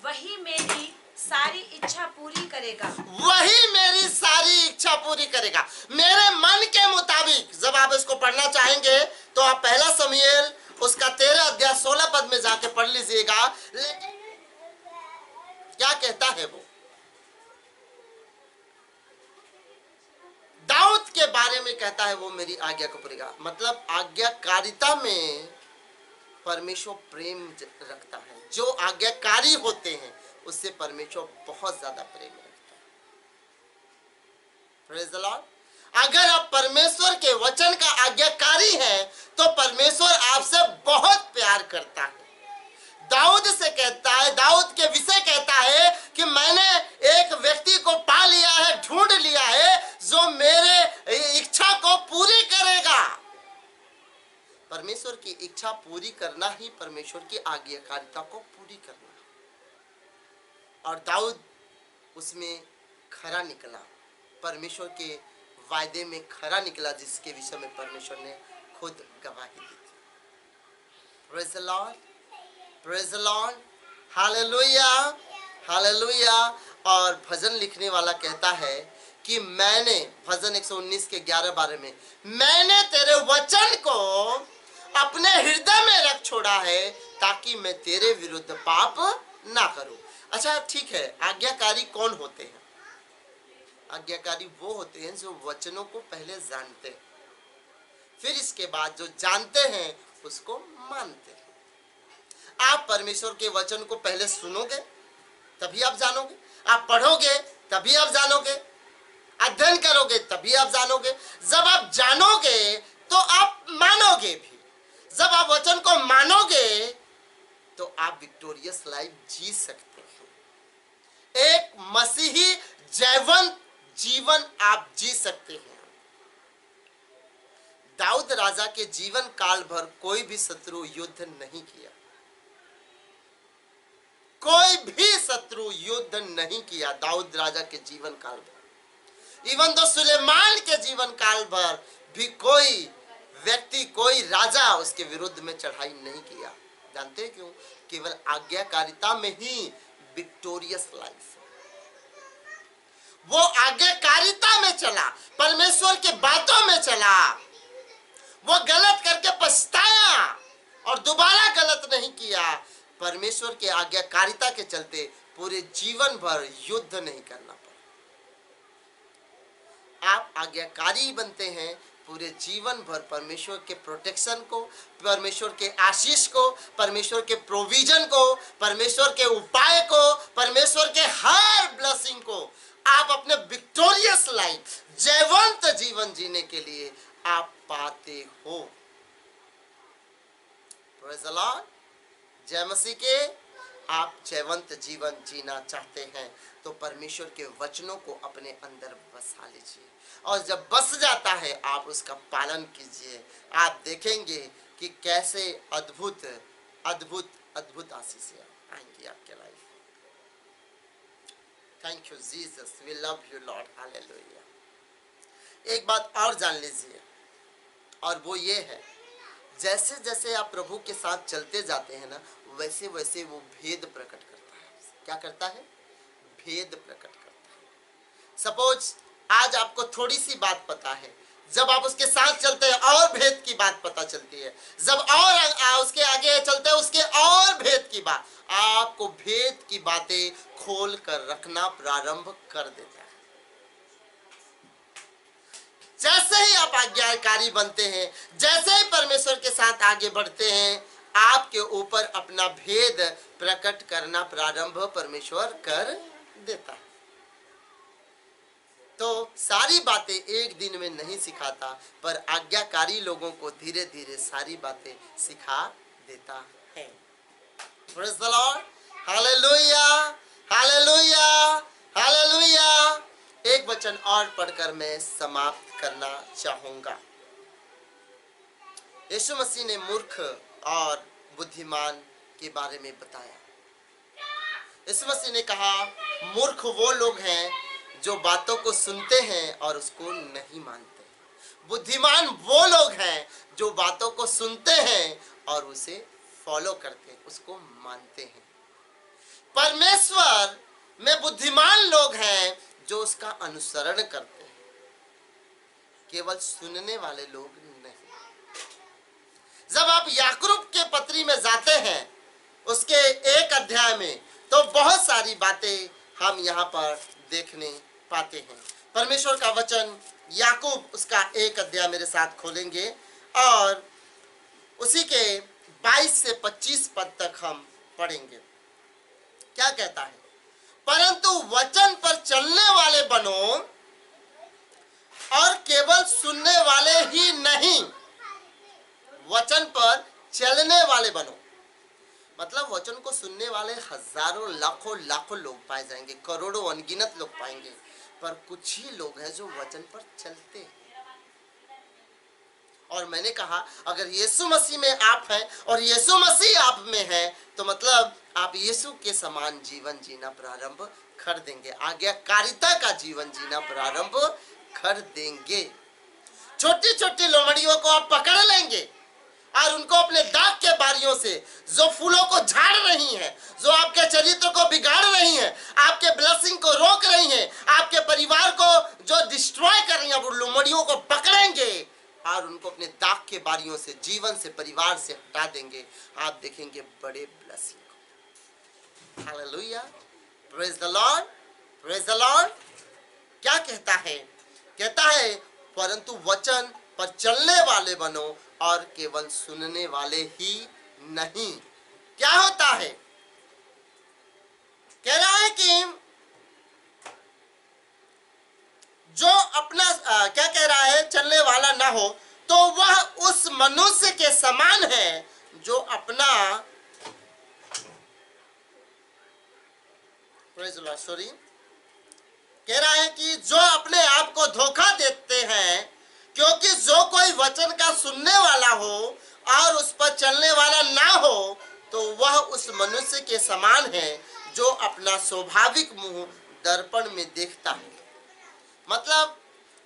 वही मेरी सारी इच्छा पूरी करेगा। वही मेरी सारी इच्छा पूरी करेगा, मेरे मन के मुताबिक। जब आप इसको पढ़ना चाहेंगे तो आप पहला शमूएल उसका 13 अध्याय 16 पद में जाके पढ़ लीजिएगा। क्या कहता है वो? दाऊद के बारे में कहता है वो मेरी आज्ञा को पूरेगा। मतलब आज्ञाकारिता में परमेश्वर प्रेम रखता है। जो आज्ञाकारी होते हैं उससे परमेश्वर बहुत ज्यादा प्रेम रखता है। Praise the Lord. अगर आप परमेश्वर के वचन का आज्ञाकारी हैं तो परमेश्वर आपसे बहुत प्यार करता है। दाऊद से कहता है, दाऊद के विषय कहता है कि मैंने एक व्यक्ति को पा लिया है, ढूंढ लिया है जो मेरे इच्छा को पूरी करेगा। परमेश्वर की इच्छा पूरी करना ही परमेश्वर की आज्ञाकारिता को पूरी करना। और दाऊद उसमें खरा निकला, परमेश्वर के वायदे में खरा निकला जिसके विषय में परमेश्वर ने खुद गवाही दी थी। Praise the Lord, praise the Lord, hallelujah, hallelujah. और भजन लिखने वाला कहता है कि मैंने, भजन 119 के 11-12 में, मैंने तेरे वचन को अपने हृदय में रख छोड़ा है ताकि मैं तेरे विरुद्ध पाप ना करूं। अच्छा ठीक है, आज्ञाकारी कौन होते हैं? आज्ञाकारी वो होते हैं जो वचनों को पहले जानते हैं, फिर इसके बाद जो जानते हैं उसको मानते हैं। आप परमेश्वर के वचन को पहले सुनोगे तभी आप जानोगे, आप पढ़ोगे तभी आप जानोगे, अध्ययन करोगे तभी आप जानोगे। जब आप जानोगे तो आप मानोगे भी। जब आप वचन को मानोगे तो आप विक्टोरियस लाइफ जी सकते हैं। एक मसीही जैवंत जीवन आप जी सकते हैं। दाऊद राजा के जीवन काल भर कोई भी शत्रु युद्ध नहीं किया, कोई भी शत्रु युद्ध नहीं किया दाऊद राजा के जीवन काल भर। इवन तो सुलेमान के जीवन काल भर भी कोई व्यक्ति, कोई राजा उसके विरुद्ध में चढ़ाई नहीं किया। जानते हैं क्यों? केवल आज्ञाकारिता में ही विक्टोरियस लाइफ। वो आज्ञाकारिता में चला, परमेश्वर के बातों में चला, वो गलत करके पछताया और दोबारा गलत नहीं किया। परमेश्वर के आज्ञाकारिता के चलते पूरे जीवन भर युद्ध नहीं करना पड़ा। आप आज्ञाकारी बनते हैं, पूरे जीवन भर परमेश्वर के प्रोटेक्शन को, परमेश्वर के आशीष को, परमेश्वर के प्रोविजन को, परमेश्वर के उपाय को, परमेश्वर के हर ब्लेसिंग को आप अपने विक्टोरियस लाइफ, जयवंत जीवन जीने के लिए आप पाते हो। Praise the Lord. जय मसीह के। आप जयवंत जीवन जीना चाहते हैं तो परमेश्वर के वचनों को अपने अंदर बसा लीजिए, और जब बस जाता है आप उसका पालन कीजिए। आप देखेंगे कि कैसे अद्भुत अद्भुत अद्भुत आशीषें आएंगी आपके life. Thank you Jesus, we love you lord, hallelujah. एक बात और जान लीजिए, और वो ये है, जैसे जैसे आप प्रभु के साथ चलते जाते हैं ना, वैसे वैसे वो भेद प्रकट करता है। क्या करता है? भेद प्रकट करता है। सपोज आज आपको थोड़ी सी बात पता है, जब आप उसके साथ चलते हैं और भेद की बात पता चलती है, जब और उसके आगे चलते हैं उसके और भेद की बात, आपको भेद की बातें खोल कर रखना प्रारंभ कर देता है। जैसे ही आप आज्ञाकारी बनते हैं, जैसे ही परमेश्वर के साथ आगे बढ़ते हैं, आपके ऊपर अपना भेद प्रकट करना प्रारंभ परमेश्वर कर देता है। तो सारी बातें एक दिन में नहीं सिखाता, पर आज्ञाकारी लोगों को धीरे धीरे सारी बातें सिखा देता है। Praise the Lord, hallelujah, hallelujah, hallelujah. एक वचन और पढ़कर मैं समाप्त करना चाहूंगा। यीशु मसीह ने मूर्ख और बुद्धिमान के बारे में बताया। यीशु मसीह ने कहा, मूर्ख वो लोग हैं जो बातों को सुनते हैं और उसको नहीं मानते। बुद्धिमान वो लोग हैं जो बातों को सुनते हैं और उसे फॉलो करते हैं, उसको मानते हैं। परमेश्वर में बुद्धिमान लोग हैं जो उसका अनुसरण करते हैं, केवल सुनने वाले लोग नहीं। जब आप याकूब के पत्री में जाते हैं, उसके 1 अध्याय में, तो बहुत सारी बातें हम यहाँ पर देखने पाते हैं। परमेश्वर का वचन याकूब उसका 1 अध्याय मेरे साथ खोलेंगे और उसी के 22 से 25 पद तक हम पढ़ेंगे। क्या कहता है? परंतु वचन पर चलने वाले बनो और केवल सुनने वाले ही नहीं, वचन पर चलने वाले बनो। मतलब वचन को सुनने वाले हजारों लाखों लाखों लोग पाए जाएंगे, करोड़ों अनगिनत लोग पाएंगे, पर कुछ ही लोग हैं जो वचन पर चलते हैं। और मैंने कहा, अगर यीशु मसीह में आप हैं और यीशु मसीह आप में है, तो मतलब आप यीशु के समान जीवन जीना प्रारंभ कर देंगे, आज्ञाकारिता का जीवन जीना प्रारंभ कर देंगे। छोटी छोटी लोमड़ियों को आप पकड़ लेंगे और उनको अपने दाग के बारियों से, जो फूलों को झाड़ रही हैं, जो आपके चरित्र को बिगाड़ रही हैं, आपके ब्लेसिंग को रोक रही हैं, आपके परिवार को जो डिस्ट्रॉय कर रही हैं, वो लोमड़ियों को पकड़ेंगे और उनको अपने दाग के बारियों से, जीवन से, परिवार से हटा देंगे। आप देखेंगे बड़े blessing. Hallelujah, praise the Lord, praise the Lord. क्या कहता है? कहता है, परंतु वचन पर चलने वाले बनो और केवल सुनने वाले ही नहीं। क्या होता है? कह रहा है कि जो अपना क्या कह रहा है, चलने वाला ना हो तो वह उस मनुष्य के समान है जो अपना कह रहा है कि जो अपने आप को धोखा देते हैं, क्योंकि जो कोई वचन का सुनने वाला हो और उस पर चलने वाला ना हो तो वह उस मनुष्य के समान है जो अपना स्वाभाविक मुंह दर्पण में देखता है। मतलब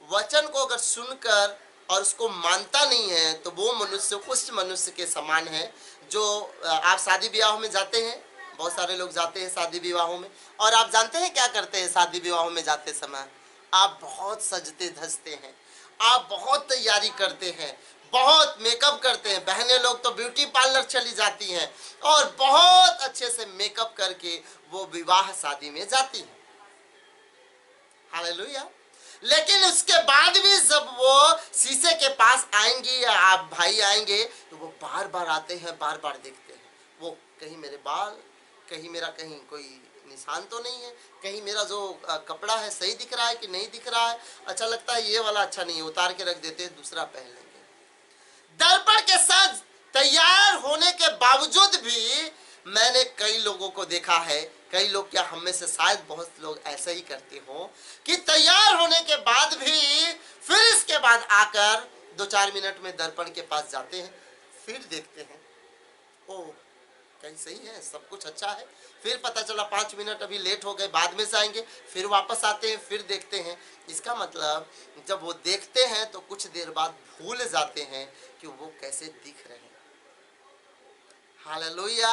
वचन को अगर सुनकर और उसको मानता नहीं है तो वो मनुष्य उस मनुष्य के समान है जो आप शादी विवाह में जाते हैं, बहुत सारे लोग जाते हैं शादी विवाहों में, और आप जानते हैं क्या करते हैं शादी विवाहों में जाते समय? आप बहुत सजते धजते हैं, आप बहुत तैयारी करते हैं, बहुत मेकअप करते हैं। बहनें लोग तो ब्यूटी पार्लर चली जाती हैं और बहुत अच्छे से मेकअप करके वो विवाह शादी में जाती हैं। हालेलुया। लेकिन उसके बाद भी जब वो शीशे के पास आएंगी या आप भाई आएंगे तो वो बार बार आते हैं, बार बार देखते हैं, वो कहीं मेरे बाल, कहीं मेरा कहीं कोई निशान तो नहीं है, कहीं मेरा जो कपड़ा है सही दिख रहा है कि नहीं दिख रहा है, अच्छा लगता है ये वाला अच्छा नहीं है, उतार के रख देते हैं, दूसरा पहन लेंगे। दर्पण के साथ तैयार होने के बावजूद भी मैंने कई लोगों को देखा है, कई लोग क्या हम में से शायद बहुत लोग ऐसे ही करते हो कि तैयार होने के बाद भी फिर इसके बाद आकर 2-4 मिनट में दर्पण के पास जाते हैं, फिर देखते हैं ओ कहीं सही है, सब कुछ अच्छा है, फिर पता चला 5 मिनट अभी लेट हो गए, बाद में से आएंगे, फिर वापस आते हैं, फिर देखते हैं। इसका मतलब जब वो देखते हैं तो कुछ देर बाद भूल जाते हैं कि वो कैसे दिख रहे हैं। हालेलुया।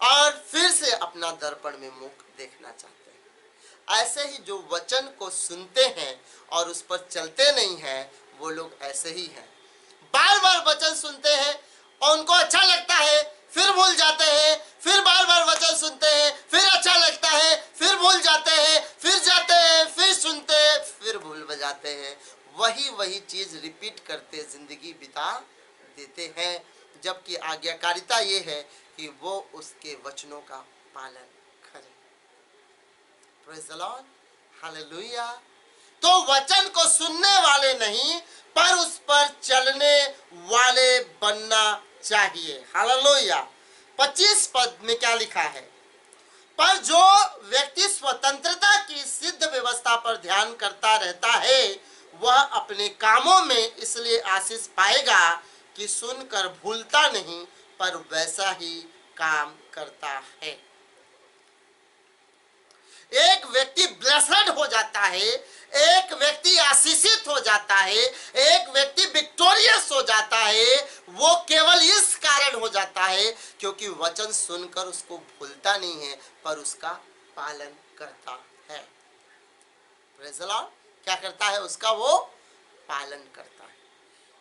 और फिर से अपना दर्पण में मुख देखना चाहते हैं। ऐसे ही जो वचन को सुनते हैं और उस पर चलते नहीं हैं, वो लोग ऐसे ही हैं। बार बार वचन सुनते हैं और उनको अच्छा लगता है, फिर भूल जाते हैं, फिर बार बार वचन सुनते हैं, फिर अच्छा लगता है, फिर भूल जाते हैं, फिर जाते हैं, फिर सुनते हैं, फिर भूल जाते हैं। वही चीज रिपीट करते जिंदगी बिता देते हैं, जबकि आज्ञाकारिता ये है कि वो उसके वचनों का पालन करें। Praise the Lord, hallelujah. तो वचन को सुनने वाले नहीं पर उस पर चलने वाले बनना चाहिए। हालेलुया। 25 पद में क्या लिखा है? पर जो व्यक्ति स्वतंत्रता की सिद्ध व्यवस्था पर ध्यान करता रहता है, वह अपने कामों में इसलिए आशीष पाएगा कि सुनकर भूलता नहीं पर वैसा ही काम करता है। एक व्यक्ति ब्लेस्ड हो जाता है, एक व्यक्ति आशीषित हो जाता है, एक व्यक्ति विक्टोरियस हो जाता है, वो केवल इस कारण हो जाता है क्योंकि वचन सुनकर उसको भूलता नहीं है पर उसका पालन करता है। Praise the Lord. क्या करता है? उसका वो पालन करता है।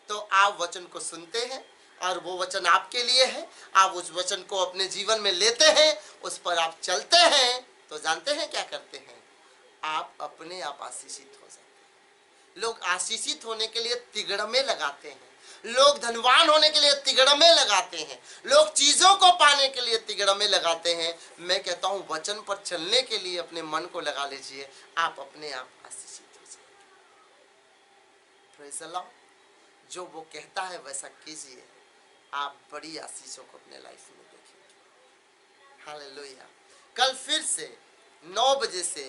तो आप वचन को सुनते हैं और वो वचन आपके लिए है, आप उस वचन को अपने जीवन में लेते हैं, उस पर आप चलते हैं, तो जानते हैं क्या करते हैं? आप अपने आप आशीषित हो जाते हैं। लोग आशीषित होने के लिए तिगड़मे लगाते हैं, लोग धनवान होने के लिए तिगड़मे लगाते हैं, लोग चीजों को पाने के लिए तिगड़मे लगाते हैं। मैं कहता हूं वचन पर चलने के लिए अपने मन को लगा लीजिए, आप अपने आप आशीषित हो जाएंगे। Praise the Lord. जो वो कहता है वैसा कीजिए, आप बड़ी आशीषों को अपने लाइफ में देखेंगे। हालेलुया। कल फिर से 9 बजे से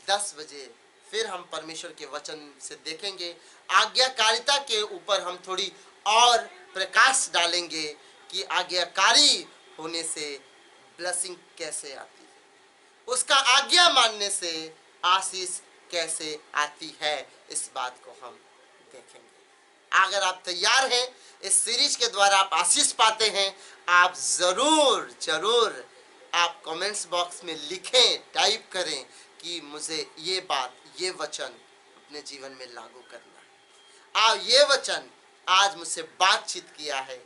10 बजे फिर हम परमेश्वर के वचन से देखेंगे। आज्ञाकारिता के ऊपर हम थोड़ी और प्रकाश डालेंगे कि आज्ञाकारी होने से ब्लेसिंग कैसे आती है, उसका आज्ञा मानने से आशीष कैसे आती है, इस बात को हम देखेंगे। अगर आप तैयार हैं, इस सीरीज के द्वारा आप आशीष पाते हैं, आप जरूर आप कमेंट्स बॉक्स में लिखें, टाइप करें कि मुझे ये बात, ये वचन अपने जीवन में लागू करना है। ये वचन आज मुझसे बातचीत किया है,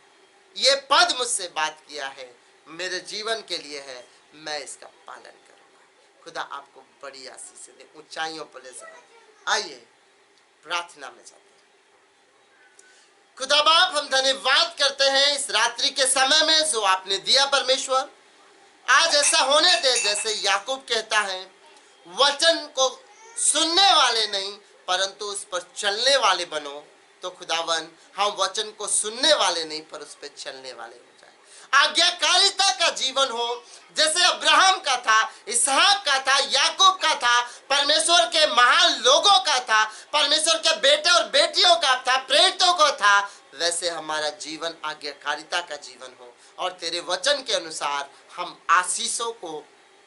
ये पद मुझसे बात किया है, मेरे जीवन के लिए है, मैं इसका पालन करूंगा। खुदा आपको बड़ी आशीष दे, ऊंचाइयों पर ले जाए। आइए प्रार्थना में जाते हैं। खुदा बाप, हम धन्यवाद करते हैं इस रात्रि के समय में जो आपने दिया परमेश्वर। आज ऐसा होने दे जैसे याकूब कहता है, वचन को सुनने वाले नहीं परंतु उस पर चलने वाले बनो। तो खुदावन, हम वचन को सुनने वाले नहीं पर उस पर चलने वाले हो जाए। आज्ञाकारिता का जीवन हो जैसे अब्राहम का था, इसहाक का था, याकूब का था, परमेश्वर के महान लोगों का था, परमेश्वर के बेटे और बेटियों का था, प्रेरितों को था, वैसे हमारा जीवन आज्ञाकारिता का जीवन हो और तेरे वचन के अनुसार हम आशीषों को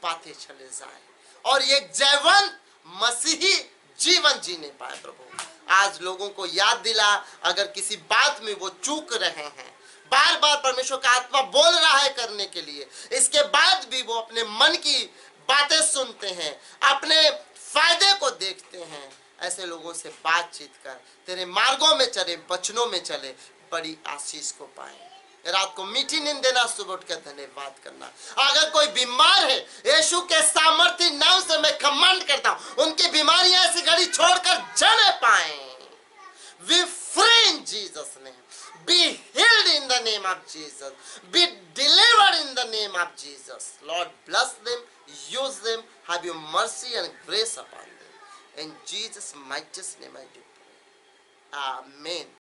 पाते चले जाएं और ये जयवंत मसीही जीवन जीने पाए। प्रभु, आज लोगों को याद दिला, अगर किसी बात में वो चूक रहे हैं, बार बार परमेश्वर का आत्मा बोल रहा है करने के लिए, इसके बाद भी वो अपने मन की बातें सुनते हैं, अपने फायदे को देखते हैं, ऐसे लोगों से बातचीत कर, तेरे मार्गों में चले, वचनों में चले, बड़ी आशीष को पाए। रात को मीठी नींद देना, सुबह उठकर धन्यवाद करना। अगर कोई बीमार है, यीशु के सामर्थ्य नाम से मैं कमांड करता हूं, उनकी बीमारियां ऐसी घड़ी छोड़कर जाने पाए। We free in Jesus' name. Be healed in the name of Jesus. Be delivered in the name of Jesus. Lord, bless them, use them, have your mercy and grace upon them. In Jesus' mighty name I do pray. Amen.